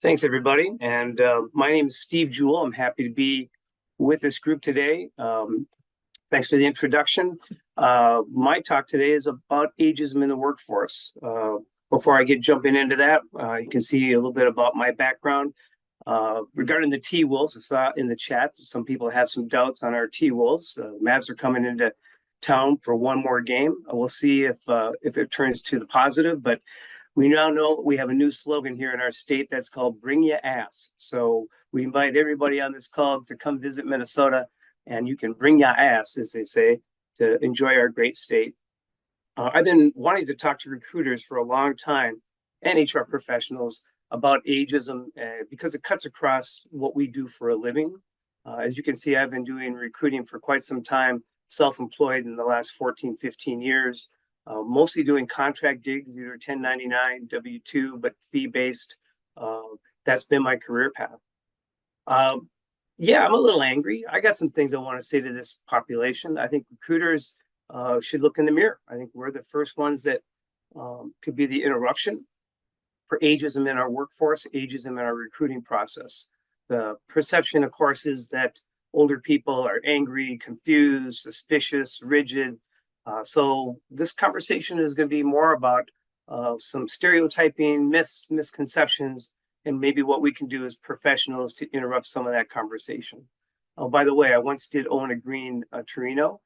Thanks, everybody. And my name is Steve Jewell. I'm happy to be with this group today. Thanks for the introduction. My talk today is about ageism in the workforce. Before I get jumping into that, you can see a little bit about my background. Regarding the T-Wolves, I saw in the chat some people have some doubts on our T-Wolves. Mavs are coming into town for one more game. We'll see if it turns to the positive, but we now know we have a new slogan here in our state that's called Bring Ya Ass. So we invite everybody on this call to come visit Minnesota, and you can bring ya ass, as they say, to enjoy our great state. I've been wanting to talk to recruiters for a long time and HR professionals about ageism because it cuts across what we do for a living. As you can see, I've been doing recruiting for quite some time, self-employed in the last 14, 15 years. Mostly doing contract gigs, either 1099, W-2, but fee-based. That's been my career path. Yeah, I'm a little angry. I got some things I want to say to this population. I think recruiters should look in the mirror. I think we're the first ones that could be the interruption for ageism in our workforce, ageism in our recruiting process. The perception, of course, is that older people are angry, confused, suspicious, rigid. So this conversation is going to be more about some stereotyping, myths, misconceptions, and maybe what we can do as professionals to interrupt some of that conversation. Oh, by the way, I once did own a green Torino,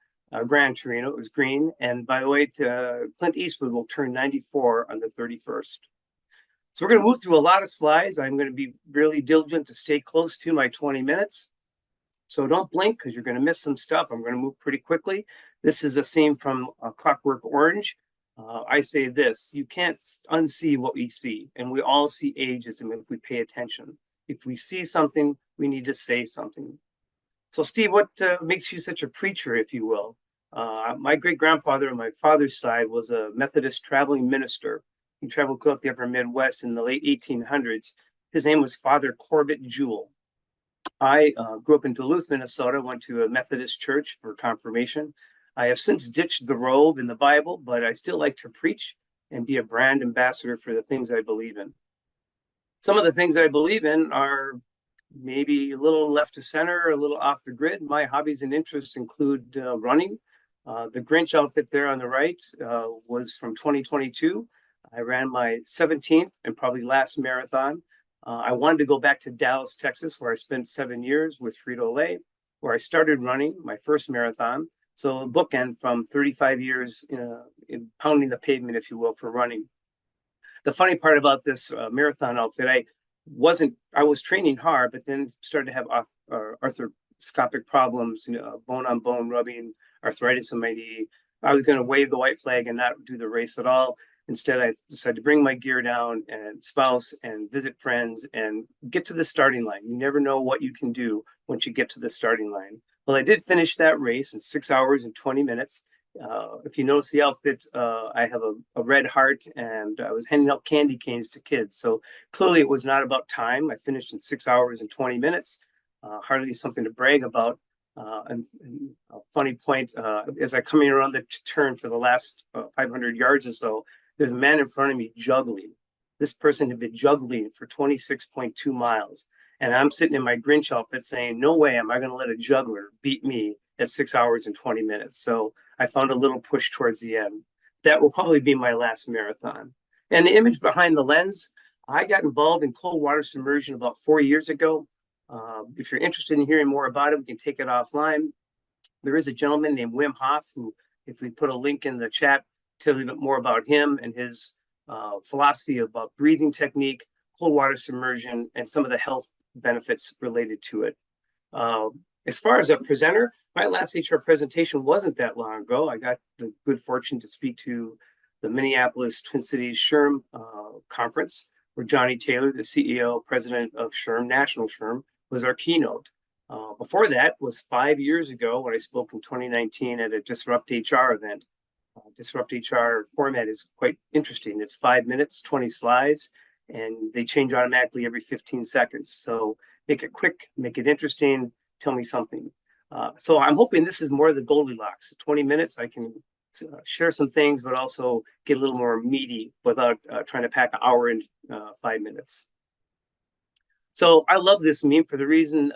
Grand Torino. It was green. And by the way, Clint Eastwood will turn 94 on the 31st. So we're going to move through a lot of slides. I'm going to be really diligent to stay close to my 20 minutes. So don't blink because you're going to miss some stuff. I'm going to move pretty quickly. This is a scene from Clockwork Orange. I say this: you can't unsee what we see, and we all see ageism if we pay attention. If we see something, we need to say something. So, Steve, what makes you such a preacher, if you will? My great-grandfather on my father's side was a Methodist traveling minister. He traveled throughout the upper Midwest in the late 1800s. His name was Father Corbett Jewell. I grew up in Duluth, Minnesota, went to a Methodist church for confirmation. I have since ditched the robe in the Bible, but I still like to preach and be a brand ambassador for the things I believe in. Some of the things I believe in are maybe a little left to center, a little off the grid. My hobbies and interests include running. The Grinch outfit there on the right was from 2022. I ran my 17th and probably last marathon. I wanted to go back to Dallas, Texas, where I spent 7 years with Frito-Lay, where I started running my first marathon. So a bookend from 35 years in pounding the pavement, if you will, for running. The funny part about this marathon outfit, I was training hard, but then started to have arthroscopic problems, bone-on-bone rubbing, arthritis in my knee. I was going to wave the white flag and not do the race at all. Instead, I decided to bring my gear down and spouse and visit friends and get to the starting line. You never know what you can do once you get to the starting line. Well, I did finish that race in 6 hours and 20 minutes. If you notice the outfit, I have a red heart, and I was handing out candy canes to kids. So clearly it was not about time. I finished in 6 hours and 20 minutes. Hardly something to brag about. And a funny point, as I'm coming around the turn for the last 500 yards or so, there's a man in front of me juggling. This person had been juggling for 26.2 miles. And I'm sitting in my Grinch outfit saying, no way am I going to let a juggler beat me at 6 hours and 20 minutes. So I found a little push towards the end. That will probably be my last marathon. And the image behind the lens, I got involved in cold water submersion about 4 years ago. If you're interested in hearing more about it, we can take it offline. There is a gentleman named Wim Hof who, if we put a link in the chat, tell you a bit more about him and his philosophy about breathing technique, cold water submersion, and some of the health benefits related to it. As far as a presenter, my last HR presentation wasn't that long ago. I got the good fortune to speak to the Minneapolis Twin Cities SHRM conference, where Johnny Taylor, the CEO, president of SHRM, National SHRM, was our keynote. Before that was 5 years ago when I spoke in 2019 at a Disrupt HR event. Disrupt HR format is quite interesting. It's 5 minutes, 20 slides, and they change automatically every 15 seconds. So make it quick, make it interesting, tell me something. So I'm hoping this is more of the Goldilocks. 20 minutes, I can share some things, but also get a little more meaty without trying to pack an hour in 5 minutes. So I love this meme for the reason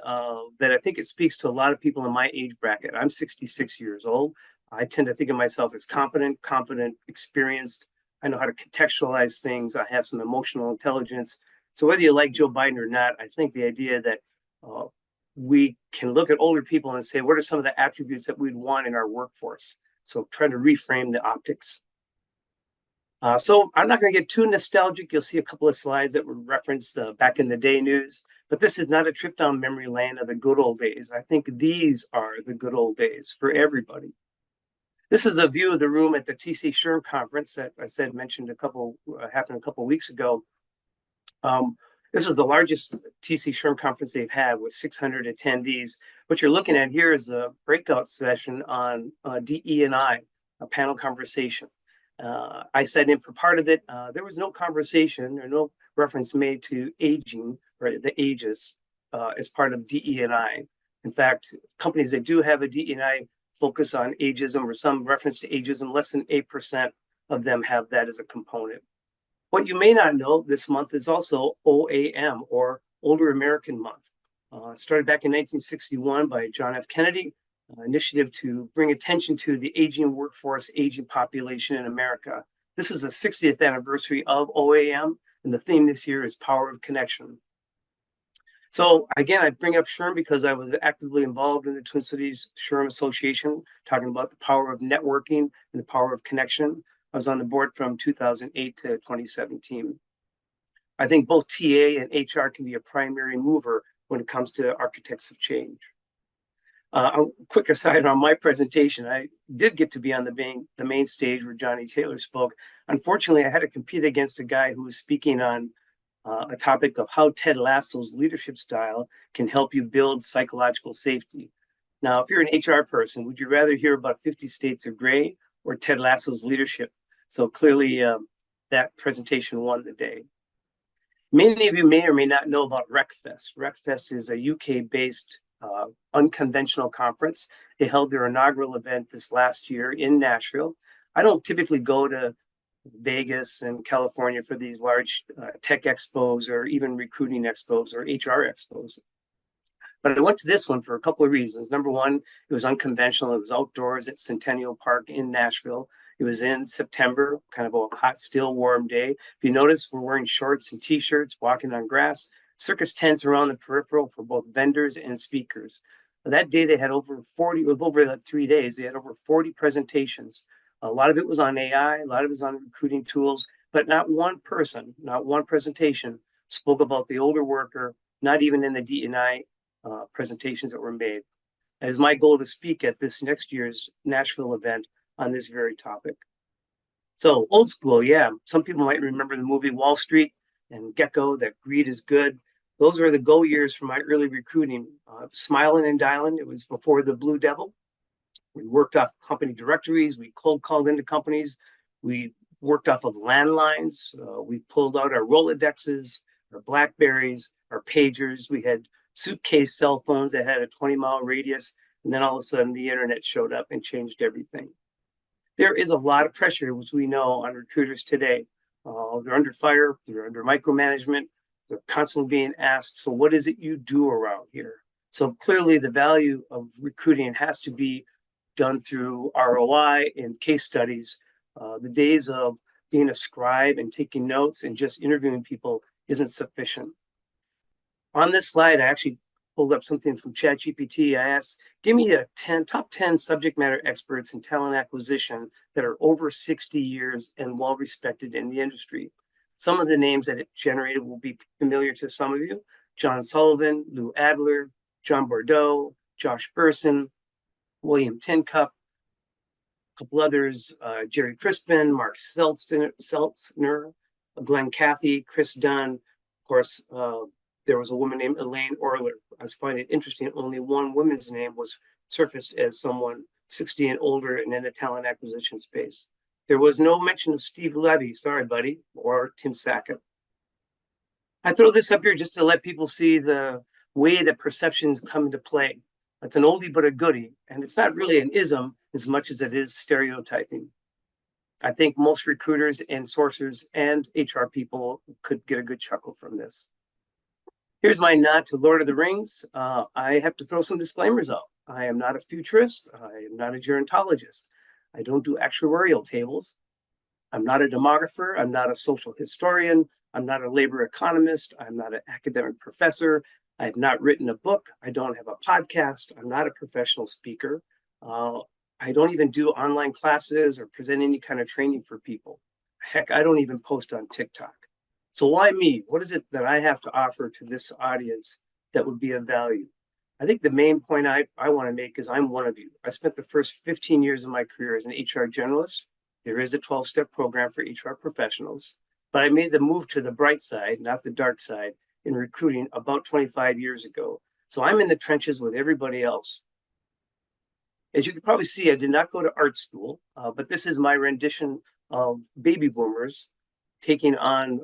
that I think it speaks to a lot of people in my age bracket. I'm 66 years old. I tend to think of myself as competent, confident, experienced. I know how to contextualize things. I have some emotional intelligence. So whether you like Joe Biden or not, I think the idea that uh, we can look at older people and say, what are some of the attributes that we'd want in our workforce? So try to reframe the optics. So I'm not going to get too nostalgic. You'll see a couple of slides that were referenced back in the day news, but this is not a trip down memory lane of the good old days. I think these are the good old days for everybody. This is a view of the room at the TC Sherm conference that I said mentioned happened a couple of weeks ago. Um, this is the largest TC Sherm conference they've had with 600 attendees. What you're looking at here is a breakout session on DE&I, a panel conversation. I sat in for part of it. There was no conversation or no reference made to aging or the ages as part of DE&I. In fact, companies that do have a DE&I focus on ageism or some reference to ageism, less than 8% of them have that as a component. What you may not know, this month is also OAM, or Older American Month. Started back in 1961 by John F. Kennedy, initiative to bring attention to the aging workforce, aging population in America. This is the 60th anniversary of OAM, and the theme this year is Power of Connection. So again, I bring up SHRM because I was actively involved in the Twin Cities SHRM Association, talking about the power of networking and the power of connection. I was on the board from 2008 to 2017. I think both TA and HR can be a primary mover when it comes to architects of change. A quick aside on my presentation, I did get to be on the main stage where Johnny Taylor spoke. Unfortunately, I had to compete against a guy who was speaking on a topic of how Ted Lasso's leadership style can help you build psychological safety. Now, if you're an HR person, would you rather hear about 50 States of Gray or Ted Lasso's leadership? So clearly, that presentation won the day. Many of you may or may not know about RecFest. RecFest is a UK-based unconventional conference. They held their inaugural event this last year in Nashville. I don't typically go to Vegas and California for these large tech expos or even recruiting expos or HR expos. But I went to this one for a couple of reasons. Number one, it was unconventional. It was outdoors at Centennial Park in Nashville. It was in September, kind of a hot, still warm day. If you notice, we're wearing shorts and t-shirts, walking on grass, circus tents around the peripheral for both vendors and speakers. That day they had over 40, over the 3 days, they had over 40 presentations. A lot of it was on AI, a lot of it was on recruiting tools, but not one person, not one presentation spoke about the older worker, not even in the D&I presentations that were made. It is my goal to speak at this next year's Nashville event on this very topic. So old school, yeah. Some people might remember the movie Wall Street and Gecko, that greed is good. Those were the go years for my early recruiting. Smiling and dialing, it was before the Blue Devil. We worked off company directories. We cold called into companies. We worked off of landlines. We pulled out our Rolodexes, our Blackberries, our pagers. We had suitcase cell phones that had a 20-mile radius. And then all of a sudden the internet showed up and changed everything. There is a lot of pressure, as we know, on recruiters today. They're under fire, they're under micromanagement, they're constantly being asked, so what is it you do around here? So clearly the value of recruiting has to be done through ROI and case studies. The days of being a scribe and taking notes and just interviewing people isn't sufficient. On this slide, I actually pulled up something from ChatGPT. I asked, give me a top 10 subject matter experts in talent acquisition that are over 60 years and well respected in the industry. Some of the names that it generated will be familiar to some of you: John Sullivan, Lou Adler, John Bordeaux, Josh Burson, William Tincup, a couple others, Jerry Crispin, Mark Seltzner, Glenn Cathy, Chris Dunn. Of course, there was a woman named Elaine Orler. I find it interesting, only one woman's name was surfaced as someone 60 and older and in the talent acquisition space. There was no mention of Steve Levy, sorry, buddy, or Tim Sackett. I throw this up here just to let people see the way that perceptions come into play. It's an oldie but a goodie, and it's not really an ism as much as it is stereotyping. I think most recruiters and sourcers and HR people could get a good chuckle from this. Here's my nod to Lord of the Rings. I have to throw some disclaimers out. I am not a futurist. I am not a gerontologist. I don't do actuarial tables. I'm not a demographer. I'm not a social historian. I'm not a labor economist. I'm not an academic professor. I have not written a book. I don't have a podcast. I'm not a professional speaker. Uh, I don't even do online classes or present any kind of training for people. Heck, I don't even post on TikTok. So why me? What is it that I have to offer to this audience that would be of value? I think the main point I want to make is I'm one of you. I spent the first 15 years of my career as an HR generalist. There is a 12-step program for HR professionals, but I made the move to the bright side, not the dark side, in recruiting about 25 years ago. So I'm in the trenches with everybody else. As you can probably see, I did not go to art school, but this is my rendition of baby boomers taking on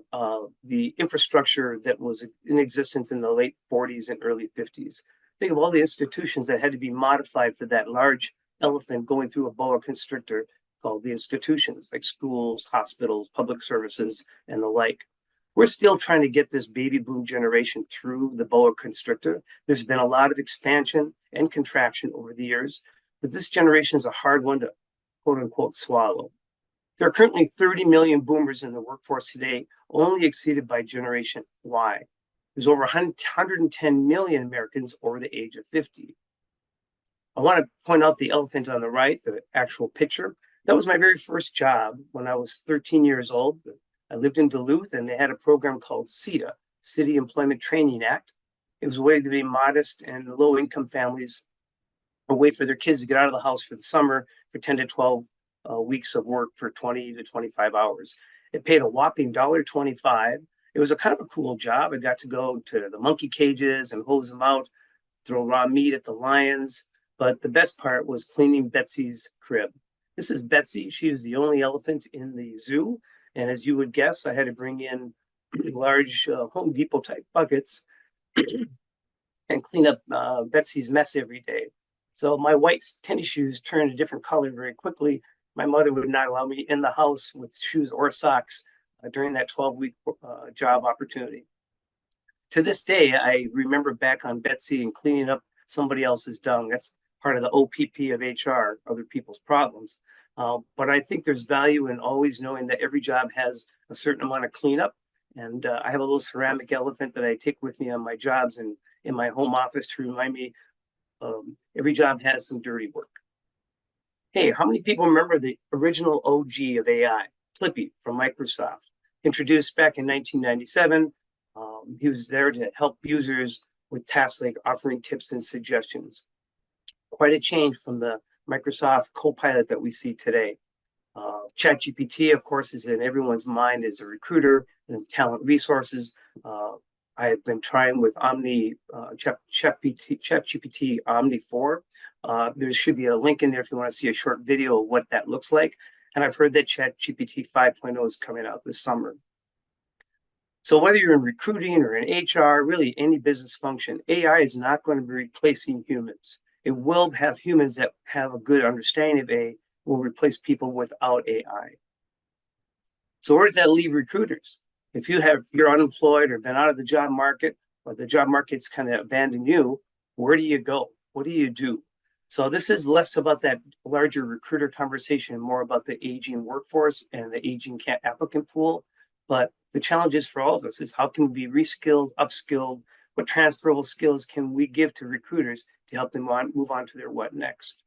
the infrastructure that was in existence in the late 40s and early 50s. Think of all the institutions that had to be modified for that large elephant going through a boa constrictor called the institutions, like schools, hospitals, public services, and the like. We're still trying to get this baby boom generation through the boa constrictor. There's been a lot of expansion and contraction over the years, but this generation is a hard one to quote unquote swallow. There are currently 30 million boomers in the workforce today, only exceeded by Generation Y. There's over 110 million Americans over the age of 50. I want to point out the elephant on the right, the actual picture. That was my very first job when I was 13 years old. I lived in Duluth, and they had a program called CETA, City Employment Training Act. It was a way to be modest and low-income families, a way for their kids to get out of the house for the summer for 10 to 12 weeks of work for 20 to 25 hours. It paid a whopping $1.25. It was a kind of a cool job. I got to go to the monkey cages and hose them out, throw raw meat at the lions. But the best part was cleaning Betsy's crib. This is Betsy. She was the only elephant in the zoo. And as you would guess, I had to bring in large Home Depot type buckets and clean up Betsy's mess every day. So my white tennis shoes turned a different color very quickly. My mother would not allow me in the house with shoes or socks during that 12-week job opportunity. To this day, I remember back on Betsy and cleaning up somebody else's dung. That's part of the OPP of HR, other people's problems. But I think there's value in always knowing that every job has a certain amount of cleanup. And I have a little ceramic elephant that I take with me on my jobs and in my home office to remind me every job has some dirty work. Hey, how many people remember the original OG of AI, Clippy from Microsoft, introduced back in 1997? He was there to help users with tasks like offering tips and suggestions. Quite a change from the Microsoft Copilot that we see today. ChatGPT, of course, is in everyone's mind as a recruiter and talent resources. I have been trying with ChatGPT Omni 4. There should be a link in there if you want to see a short video of what that looks like. And I've heard that ChatGPT 5.0 is coming out this summer. So whether you're in recruiting or in HR, really any business function, AI is not going to be replacing humans. It will have humans that have a good understanding of AI will replace people without AI. So where does that leave recruiters? If you're unemployed or been out of the job market, or the job market's kind of abandoned you, where do you go? What do you do? So this is less about that larger recruiter conversation, more about the aging workforce and the aging applicant pool. But the challenges for all of us is how can we be reskilled, upskilled? What transferable skills can we give to recruiters to help them move on to their what next?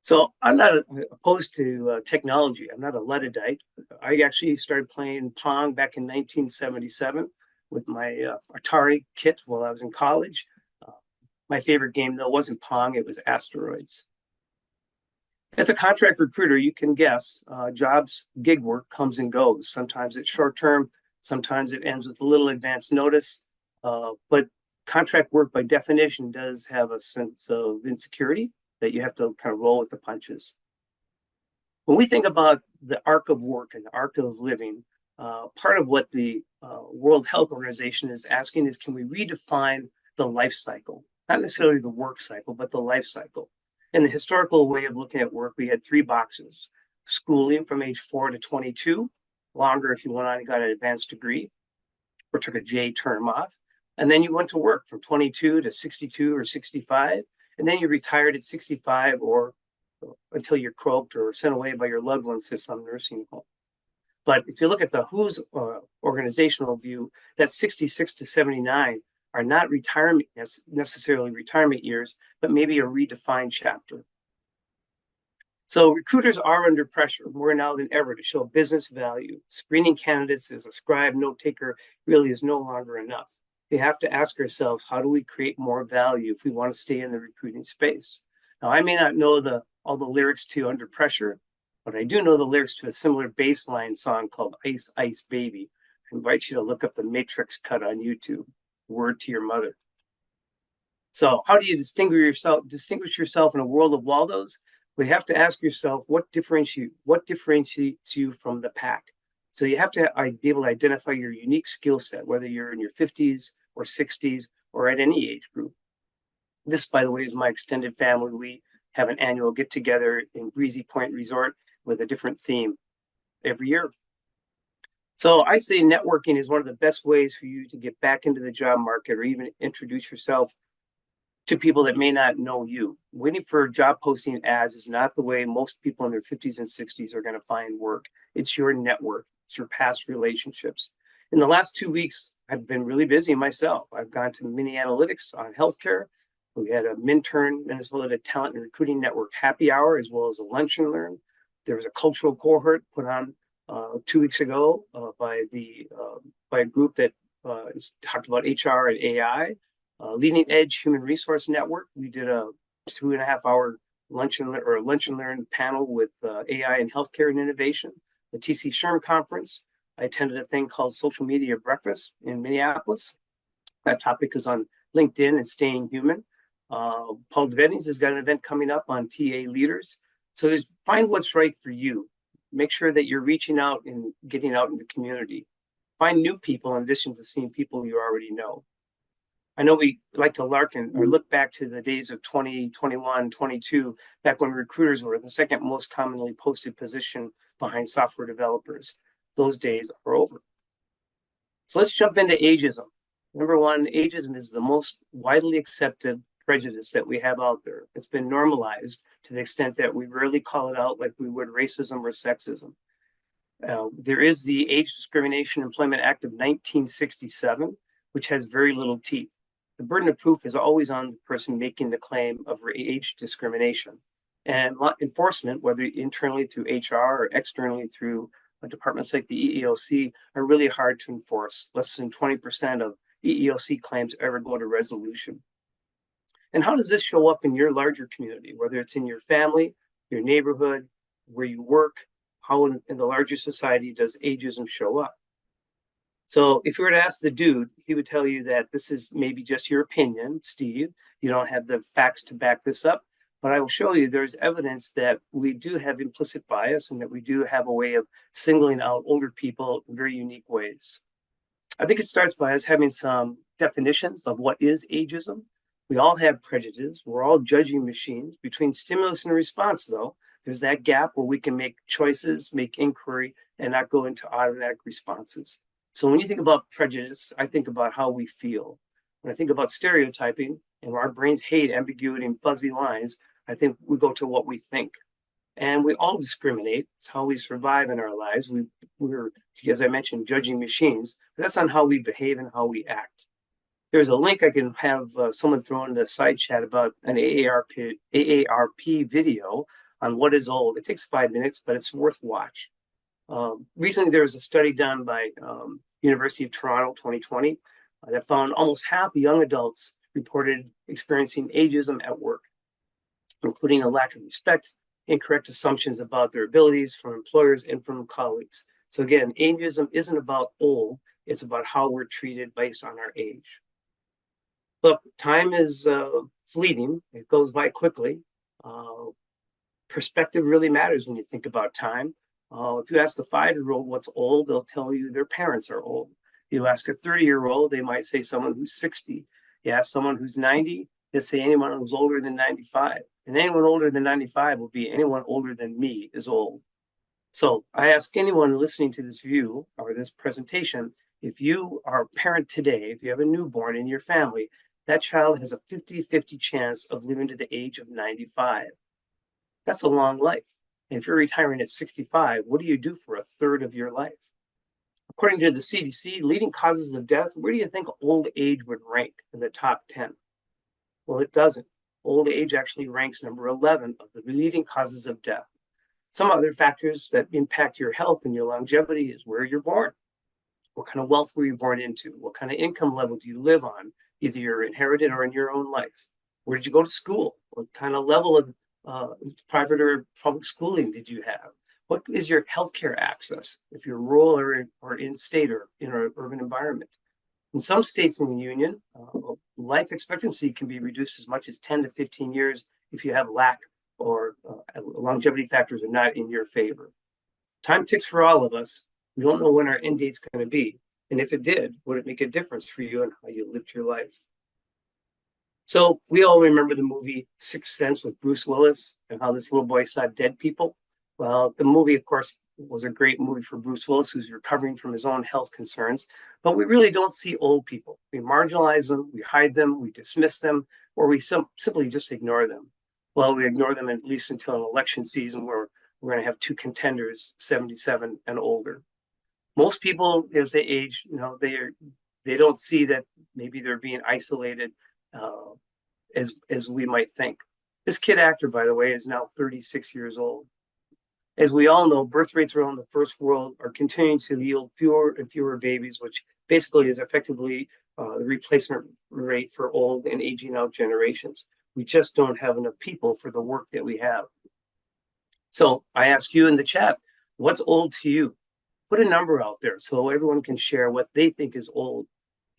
So I'm not opposed to technology. I'm not a Luddite. I actually started playing Pong back in 1977 with my Atari kit while I was in college. My favorite game, though, wasn't Pong. It was Asteroids. As a contract recruiter, you can guess jobs, gig work comes and goes. Sometimes it's short term. Sometimes it ends with a little advance notice. But contract work, by definition, does have a sense of insecurity that you have to kind of roll with the punches. When we think about the arc of work and the arc of living, part of what the World Health Organization is asking is, can we redefine the life cycle? Not necessarily the work cycle, but the life cycle. In the historical way of looking at work, we had three boxes: schooling from age 4 to 22, longer if you went on and got an advanced degree, or took a J term off. And then you went to work from 22 to 62 or 65. And then you retired at 65 or until you're croaked or sent away by your loved ones to some nursing home. But if you look at the WHO's organizational view, that 66 to 79 are not retirement necessarily retirement years, but maybe a redefined chapter. So recruiters are under pressure more now than ever to show business value. Screening candidates as a scribe note taker really is no longer enough. We have to ask ourselves, how do we create more value if we want to stay in the recruiting space? Now, I may not know all the lyrics to Under Pressure, but I do know the lyrics to a similar bassline song called Ice Ice Baby. I invite you to look up the Matrix cut on YouTube, Word to Your Mother. So how do you distinguish yourself in a world of Waldos? We have to ask yourself what differentiates you from the pack. So you have to be able to identify your unique skill set, whether you're in your 50s or 60s or at any age group. This, by the way, is my extended family. We have an annual get together in Breezy Point Resort with a different theme every year. So I say networking is one of the best ways for you to get back into the job market or even introduce yourself to people that may not know you. Waiting for job posting ads is not the way most people in their 50s and 60s are going to find work. It's your network, it's your past relationships. In the last 2 weeks, I've been really busy myself. I've gone to Mini Analytics on healthcare. We had a Minnesota Talent and Recruiting Network happy hour, as well as a lunch and learn. There was a cultural cohort put on 2 weeks ago by a group that talked about HR and AI. Leading Edge Human Resource Network. We did a 2.5-hour lunch and learn panel with AI and healthcare and innovation. The TC Sherm Conference. I attended a thing called Social Media Breakfast in Minneapolis. That topic is on LinkedIn and staying human. Paul DeVetney's has got an event coming up on TA leaders. So find what's right for you. Make sure that you're reaching out and getting out in the community. Find new people in addition to seeing people you already know. I know we like to look back to the days of 2021, 22, back when recruiters were the second most commonly posted position behind software developers. Those days are over. So let's jump into ageism. Number one, ageism is the most widely accepted prejudice that we have out there. It's been normalized to the extent that we rarely call it out like we would racism or sexism. There is the Age Discrimination Employment Act of 1967, which has very little teeth. The burden of proof is always on the person making the claim of age discrimination. And enforcement, whether internally through HR or externally through departments like the EEOC, are really hard to enforce. Less than 20% of EEOC claims ever go to resolution. And how does this show up in your larger community, whether it's in your family, your neighborhood, where you work? How in the larger society does ageism show up? So if you were to ask the dude, he would tell you that this is maybe just your opinion, Steve. You don't have the facts to back this up. But I will show you there's evidence that we do have implicit bias and that we do have a way of singling out older people in very unique ways. I think it starts by us having some definitions of what is ageism. We all have prejudice. We're all judging machines. Between stimulus and response, though, there's that gap where we can make choices, make inquiry, and not go into automatic responses. So when you think about prejudice, I think about how we feel. When I think about stereotyping and our brains hate ambiguity and fuzzy lines, I think we go to what we think. And we all discriminate. It's how we survive in our lives. We're, as I mentioned, judging machines. But that's on how we behave and how we act. There's a link I can have someone throw in the side chat about an AARP video on what is old. It takes 5 minutes, but it's worth watch. Recently, there was a study done by University of Toronto 2020 that found almost half young adults reported experiencing ageism at work, including a lack of respect, incorrect assumptions about their abilities from employers and from colleagues. So again, ageism isn't about old, it's about how we're treated based on our age. Look, time is fleeting, it goes by quickly. Perspective really matters when you think about time. If you ask a 5-year-old what's old, they'll tell you their parents are old. You ask a 30-year-old, they might say someone who's 60. You ask someone who's 90, they'll say anyone who's older than 95. And anyone older than 95 will be anyone older than me is old. So I ask anyone listening to this view or this presentation, If you are a parent today, if you have a newborn in your family, that child has a 50-50 chance of living to the age of 95. That's a long life. And if you're retiring at 65, what do you do for a third of your life? According to the CDC, leading causes of death, where do you think old age would rank in the top 10? Well, it doesn't. Old age actually ranks number 11 of the leading causes of death. Some other factors that impact your health and your longevity is where you're born. What kind of wealth were you born into? What kind of income level do you live on, either you're inherited or in your own life? Where did you go to school? What kind of level of private or public schooling did you have? What is your healthcare access if you're rural or in state or in an urban environment? In some states in the union, life expectancy can be reduced as much as 10 to 15 years if you have lack or longevity factors are not in your favor. Time ticks for all of us. We don't know when our end date's going to be. And if it did, would it make a difference for you and how you lived your life? So we all remember the movie Sixth Sense with Bruce Willis and how this little boy saw dead people. Well, the movie, of course, was a great movie for Bruce Willis, who's recovering from his own health concerns. But we really don't see old people. We marginalize them, we hide them, we dismiss them, or we simply just ignore them. Well, we ignore them at least until an election season where we're going to have two contenders, 77 and older. Most people, as they age, they don't see that maybe they're being isolated as we might think. This kid actor, by the way, is now 36 years old. As we all know, birth rates around the first world are continuing to yield fewer and fewer babies, which basically is effectively the replacement rate for old and aging out generations. We just don't have enough people for the work that we have. So I ask you in the chat, what's old to you? Put a number out there so everyone can share what they think is old.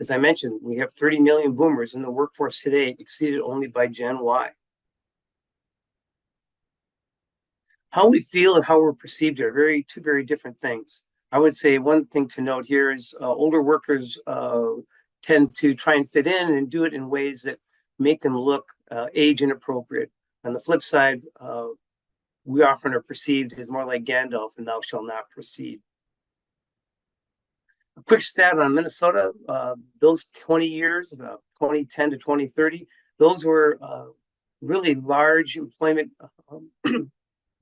As I mentioned, we have 30 million boomers in the workforce today, exceeded only by Gen Y. How we feel and how we're perceived are two very different things. I would say one thing to note here is older workers tend to try and fit in and do it in ways that make them look age inappropriate. On the flip side, we often are perceived as more like Gandalf and thou shalt not proceed. A quick stat on Minnesota, those 20 years, 2010 to 2030, those were really large employment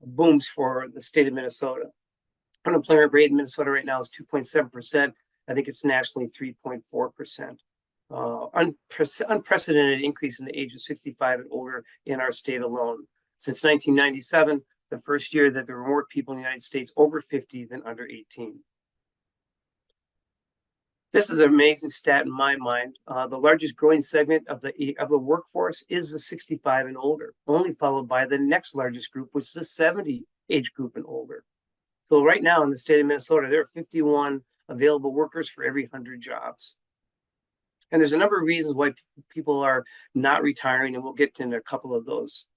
booms for the state of Minnesota. Unemployment rate in Minnesota right now is 2.7%. I think it's nationally 3.4%. Unprecedented increase in the age of 65 and older in our state alone. Since 1997, the first year that there were more people in the United States over 50 than under 18. This is an amazing stat in my mind. The largest growing segment of the workforce is the 65 and older, only followed by the next largest group, which is the 70 age group and older. So right now in the state of Minnesota, there are 51 available workers for every 100 jobs. And there's a number of reasons why people are not retiring, and we'll get into a couple of those.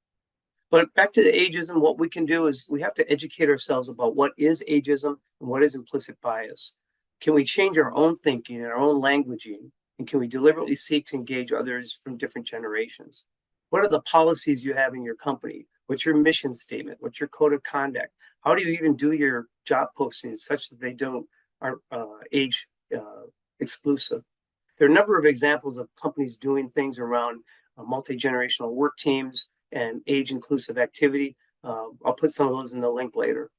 But back to the ageism, what we can do is we have to educate ourselves about what is ageism and what is implicit bias. Can we change our own thinking and our own languaging? And can we deliberately seek to engage others from different generations? What are the policies you have in your company? What's your mission statement? What's your code of conduct? How do you even do your job postings such that they aren't age exclusive? There are a number of examples of companies doing things around multi-generational work teams and age inclusive activity. I'll put some of those in the link later.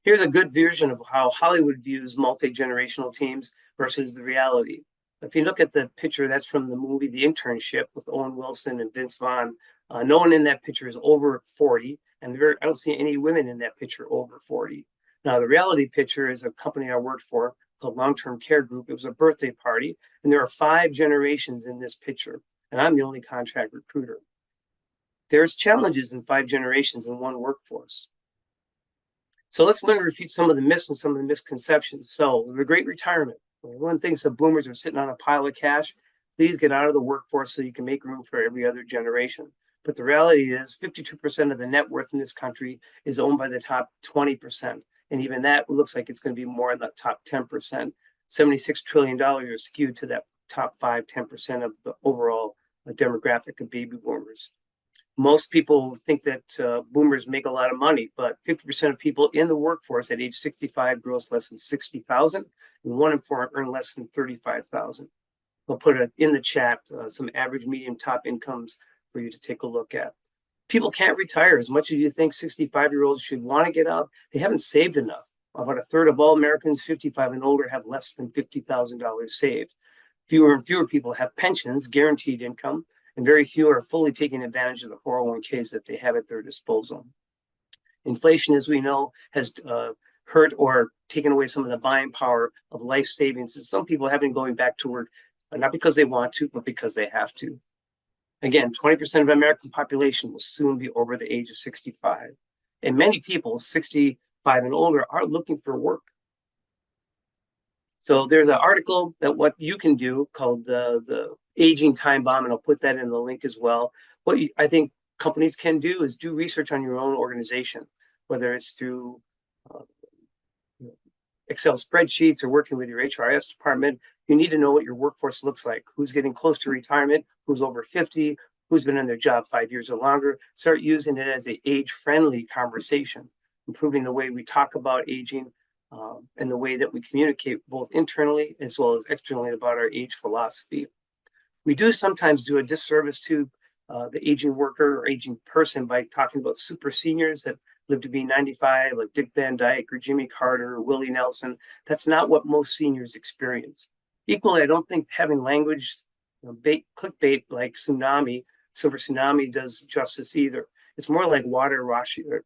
Here's a good version of how Hollywood views multi-generational teams versus the reality. If you look at the picture, that's from the movie The Internship with Owen Wilson and Vince Vaughn. No one in that picture is over 40, and I don't see any women in that picture over 40. Now, the reality picture is a company I worked for called Long-Term Care Group. It was a birthday party, and there are 5 generations in this picture, and I'm the only contract recruiter. There's challenges in 5 generations in one workforce. So let's learn to refute some of the myths and some of the misconceptions. So the great retirement. Everyone thinks that boomers are sitting on a pile of cash. Please get out of the workforce so you can make room for every other generation. But the reality is 52% of the net worth in this country is owned by the top 20%. And even that looks like it's going to be more in the top 10%. $76 trillion is skewed to that top 5-10% of the overall demographic of baby boomers. Most people think that boomers make a lot of money, but 50% of people in the workforce at age 65 gross less than 60,000, and 1 in 4 earn less than 35,000. I'll put it in the chat, some average, medium, top incomes for you to take a look at. People can't retire as much as you think 65-year-olds should want to get out. They haven't saved enough. About a third of all Americans 55 and older have less than $50,000 saved. Fewer and fewer people have pensions, guaranteed income, and very few are fully taking advantage of the 401ks that they have at their disposal. Inflation, as we know, has hurt or taken away some of the buying power of life savings. And some people have been going back to work, not because they want to, but because they have to. Again, 20% of the American population will soon be over the age of 65. And many people, 65 and older, are looking for work. So there's an article that what you can do called the Aging Time Bomb, and I'll put that in the link as well. I think companies can do is do research on your own organization, whether it's through Excel spreadsheets or working with your HRS department. You need to know what your workforce looks like, who's getting close to retirement, who's over 50, who's been in their job 5 years or longer. Start using it as an age-friendly conversation, improving the way we talk about aging, and the way that we communicate both internally as well as externally about our age philosophy. We do sometimes do a disservice to the aging worker or aging person by talking about super seniors that live to be 95, like Dick Van Dyke or Jimmy Carter or Willie Nelson. That's not what most seniors experience. Equally, I don't think having language, clickbait like tsunami, silver tsunami does justice either. It's more like water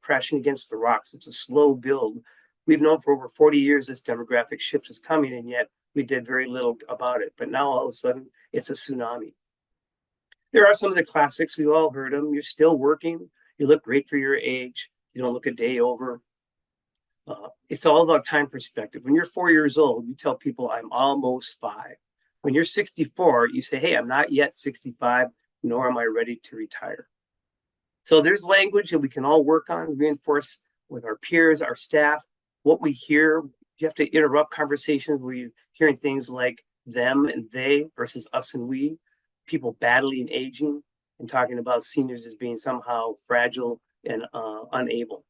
crashing against the rocks. It's a slow build. We've known for over 40 years this demographic shift is coming, and yet we did very little about it. But now all of a sudden, it's a tsunami. There are some of the classics. We've all heard them. You're still working. You look great for your age. You don't look a day over. It's all about time perspective. When you're 4 years old, you tell people, I'm almost 5. When you're 64, you say, hey, I'm not yet 65, nor am I ready to retire. So there's language that we can all work on, reinforce with our peers, our staff, what we hear. You have to interrupt conversations where you're hearing things like them and they versus us and we, people battling aging and talking about seniors as being somehow fragile and unable.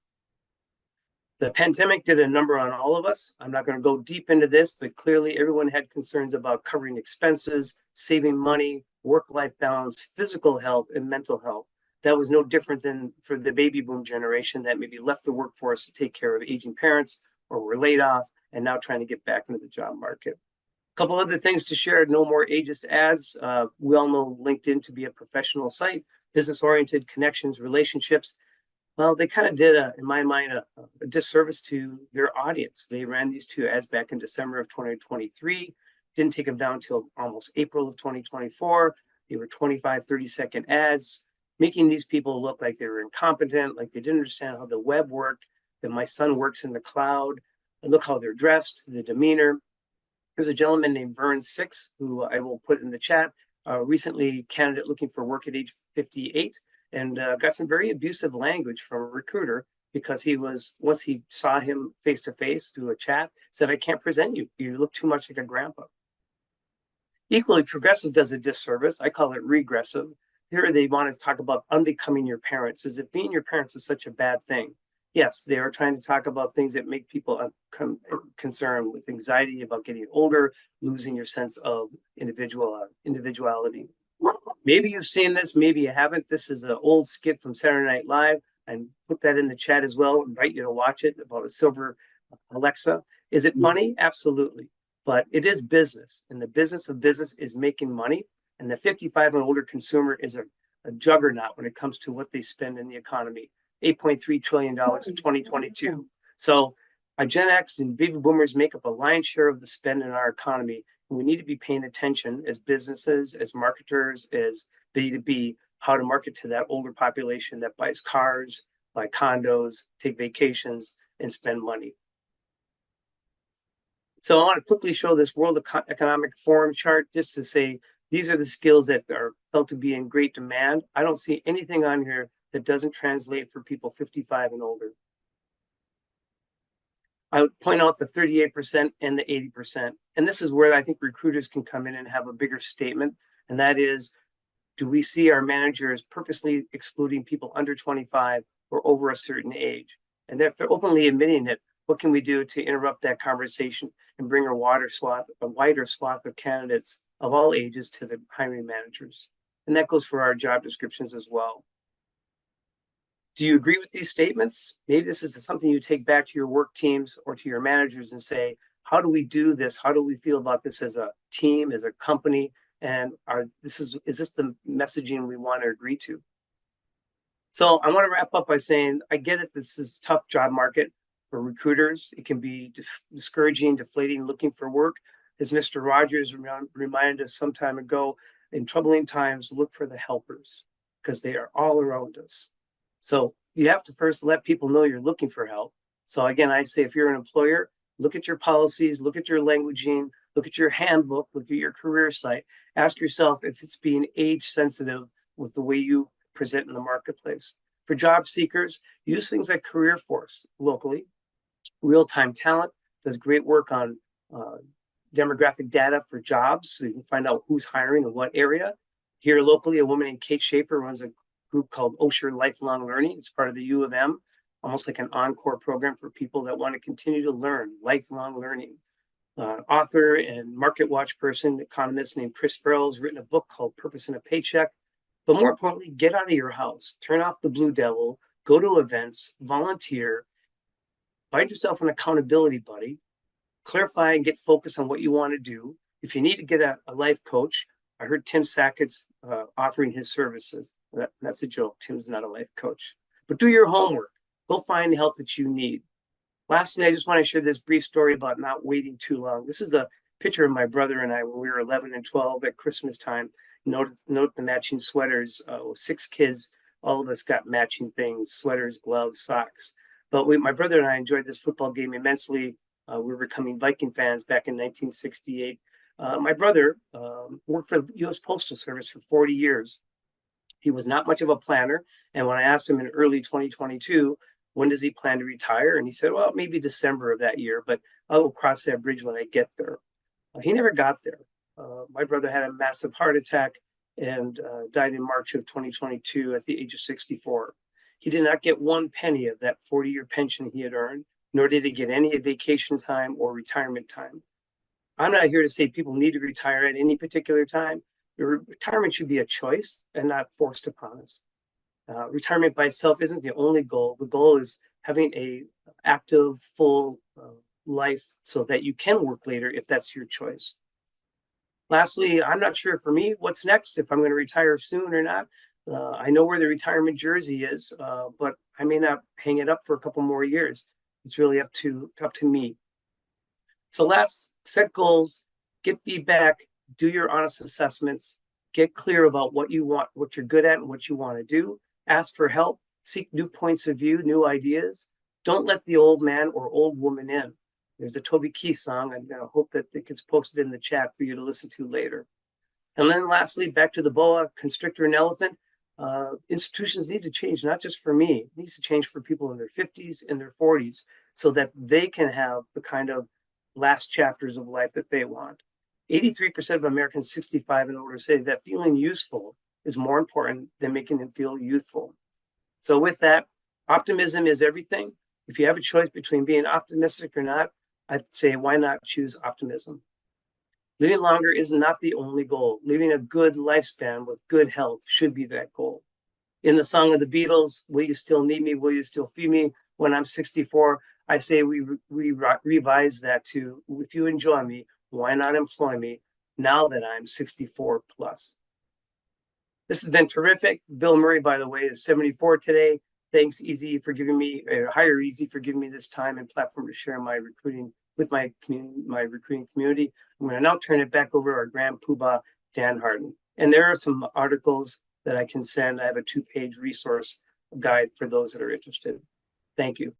The pandemic did a number on all of us. I'm not going to go deep into this, but clearly everyone had concerns about covering expenses, saving money, work-life balance, physical health, and mental health. That was no different than for the baby boom generation that maybe left the workforce to take care of aging parents or were laid off and now trying to get back into the job market. A couple other things to share: no more ageist ads. We all know LinkedIn to be a professional site, business-oriented connections, relationships. Well, they kind of did, in my mind, a disservice to their audience. They ran these 2 ads back in December of 2023, didn't take them down until almost April of 2024. They were 25, 30-second ads, making these people look like they were incompetent, like they didn't understand how the web worked, that my son works in the cloud, and look how they're dressed, the demeanor. There's a gentleman named Vern Six, who I will put in the chat, recently candidate looking for work at age 58, and got some very abusive language from a recruiter because once he saw him face to face through a chat, said, I can't present you. You look too much like a grandpa. Equally, progressive does a disservice. I call it regressive. Here they want to talk about unbecoming your parents, as if being your parents is such a bad thing. Yes, they are trying to talk about things that make people concerned with anxiety about getting older, losing your sense of individuality. Maybe you've seen this, maybe you haven't. This is an old skit from Saturday Night Live, and put that in the chat as well. Invite you to watch it, about a silver Alexa. Is it funny? Absolutely. But it is business, and the business of business is making money. And the 55 and older consumer is a juggernaut when it comes to what they spend in the economy. $8.3 trillion in 2022. So our Gen X and baby boomers make up a lion's share of the spend in our economy. And we need to be paying attention as businesses, as marketers, as B2B, how to market to that older population that buys cars, buy condos, take vacations, and spend money. So I want to quickly show this World Economic Forum chart just to say these are the skills that are felt to be in great demand. I don't see anything on here that doesn't translate for people 55 and older. I would point out the 38% and the 80%. And this is where I think recruiters can come in and have a bigger statement. And that is, Do we see our managers purposely excluding people under 25 or over a certain age? And if they're openly admitting it, what can we do to interrupt that conversation and bring a wider swath of candidates of all ages to the hiring managers? And that goes for our job descriptions as well. Do you agree with these statements? Maybe this is something you take back to your work teams or to your managers and say, how do we do this? How do we feel about this as a team, as a company? And is this the messaging we want to agree to? So I want to wrap up by saying, I get it. This is a tough job market for recruiters. It can be discouraging, deflating, looking for work. As Mr. Rogers reminded us some time ago, in troubling times, look for the helpers because they are all around us. So you have to first let people know you're looking for help. So again, I say, if you're an employer, look at your policies, look at your languaging, look at your handbook, look at your career site. Ask yourself if it's being age sensitive with the way you present in the marketplace. For job seekers, use things like Career Force locally. Real-time Talent does great work on demographic data for jobs, so you can find out who's hiring in what area. Here locally, a woman named Kate Schaefer runs a group called Osher Lifelong Learning. It's part of the U of M, almost like an encore program for people that want to continue to learn, lifelong learning. Author and market watch person, economist named Chris Farrell has written a book called Purpose in a Paycheck. But more importantly, get out of your house, turn off the Blue Devil, go to events, volunteer, find yourself an accountability buddy, clarify and get focused on what you want to do. If you need to get a life coach, I heard Tim Sackett's offering his services. That's a joke. Tim's not a life coach. But do your homework. Go find the help that you need. Lastly, I just want to share this brief story about not waiting too long. This is a picture of my brother and I when we were 11 and 12 at Christmas time. Note the matching sweaters. With 6 kids, all of us got matching things: sweaters, gloves, socks. But my brother and I enjoyed this football game immensely. We were becoming Viking fans back in 1968. My brother worked for the U.S. Postal Service for 40 years. He was not much of a planner. And when I asked him in early 2022, when does he plan to retire? And he said, well, maybe December of that year, but I will cross that bridge when I get there. He never got there. My brother had a massive heart attack and died in March of 2022 at the age of 64. He did not get one penny of that 40-year pension he had earned, nor did he get any vacation time or retirement time. I'm not here to say people need to retire at any particular time. Retirement should be a choice and not forced upon us. Retirement by itself isn't the only goal. The goal is having a active, full life so that you can work later if that's your choice. Lastly, I'm not sure for me what's next, if I'm going to retire soon or not. I know where the retirement jersey is, but I may not hang it up for a couple more years. It's really up to me. So last, set goals, get feedback, do your honest assessments, get clear about what you want, what you're good at and what you want to do. Ask for help, seek new points of view, new ideas. Don't let the old man or old woman in. There's a Toby Keith song. I'm going to hope that it gets posted in the chat for you to listen to later. And then lastly, back to the boa constrictor and elephant. Institutions need to change, not just for me. It needs to change for people in their 50s and their 40s so that they can have the kind of last chapters of life that they want. 83% of Americans 65 and older say that feeling useful is more important than making them feel youthful. So with that, optimism is everything. If you have a choice between being optimistic or not, I'd say, why not choose optimism? Living longer is not the only goal. Living a good lifespan with good health should be that goal. In the song of the Beatles, will you still need me? Will you still feed me when I'm 64? I say we revise that to, if you enjoy me, why not employ me now that I'm 64 plus? This has been terrific. Bill Murray, by the way, is 74 today. Thanks, Easy, for giving me, Hire Easy for giving me this time and platform to share my recruiting with my recruiting community. I'm going to now turn it back over to our grand poobah, Dan Harden. And there are some articles that I can send. I have a 2-page resource guide for those that are interested. Thank you.